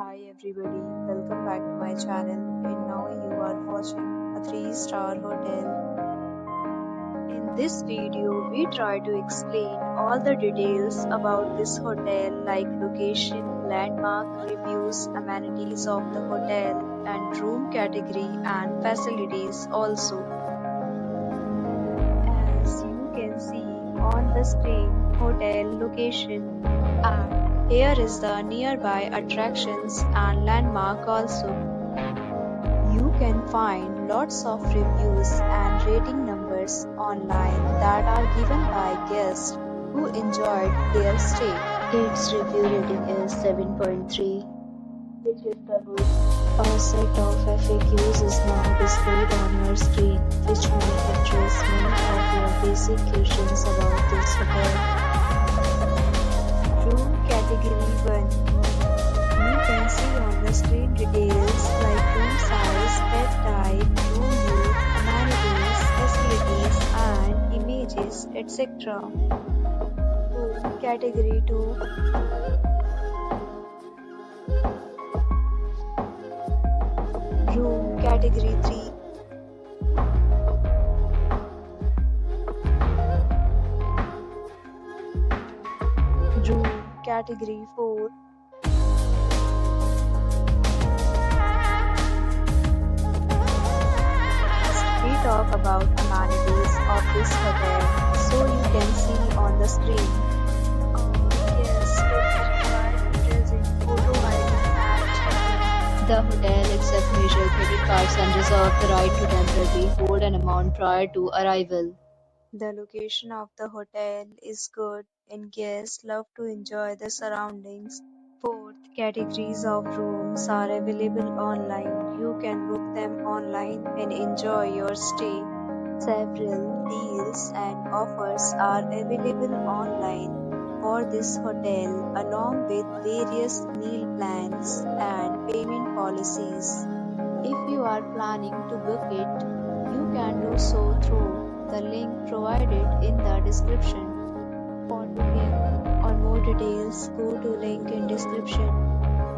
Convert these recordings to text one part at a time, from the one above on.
Hi everybody, welcome back to my channel, and now you are watching a 3-star hotel. In this video, we try to explain all the details about this hotel like location, landmark, reviews, amenities of the hotel, and room category and facilities also. As you can see on the screen, hotel location, and here is the nearby attractions and landmark also. You can find lots of reviews and rating numbers online that are given by guests who enjoyed their stay. Its review rating is 7.3, which is the good. A set of FAQs is now displayed on your screen, which may address many of your basic questions about this hotel. Room Category 1. You can see on the screen details like room size, bed type, room view, amenities, facilities and images, etc. Room Category 2. Room Category 3. Room Category 4. We talk about amenities of this hotel, so you can see on the screen. Yes, it is required to present photo ID and check-in. The hotel accepts major credit cards and reserves the right to temporarily hold an amount prior to arrival. The location of the hotel is good and guests love to enjoy the surroundings. Both categories of rooms are available online. You can book them online and enjoy your stay. Several deals and offers are available online for this hotel, along with various meal plans and payment policies. If you are planning to book it, you can do so through the link provided in the description. For booking or more details, go to link in description.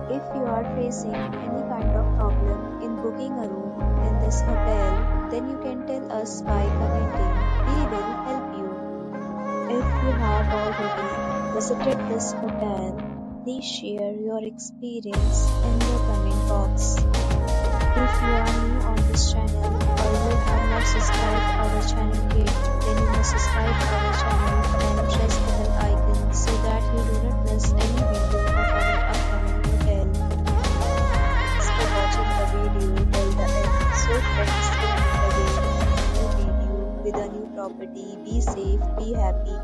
If you are facing any kind of problem in booking a room in this hotel, then you can tell us by commenting. We will help you. If you have already visited this hotel, please share your experience in the comment box. If you are new on this channel or you have not subscribed our channel yet, then you must subscribe our channel and press the bell icon so that you do not miss any video of our upcoming hotel. Thanks for watching the video till the end. So friends, we'll meet again in a new video with a new property. Be safe, be happy.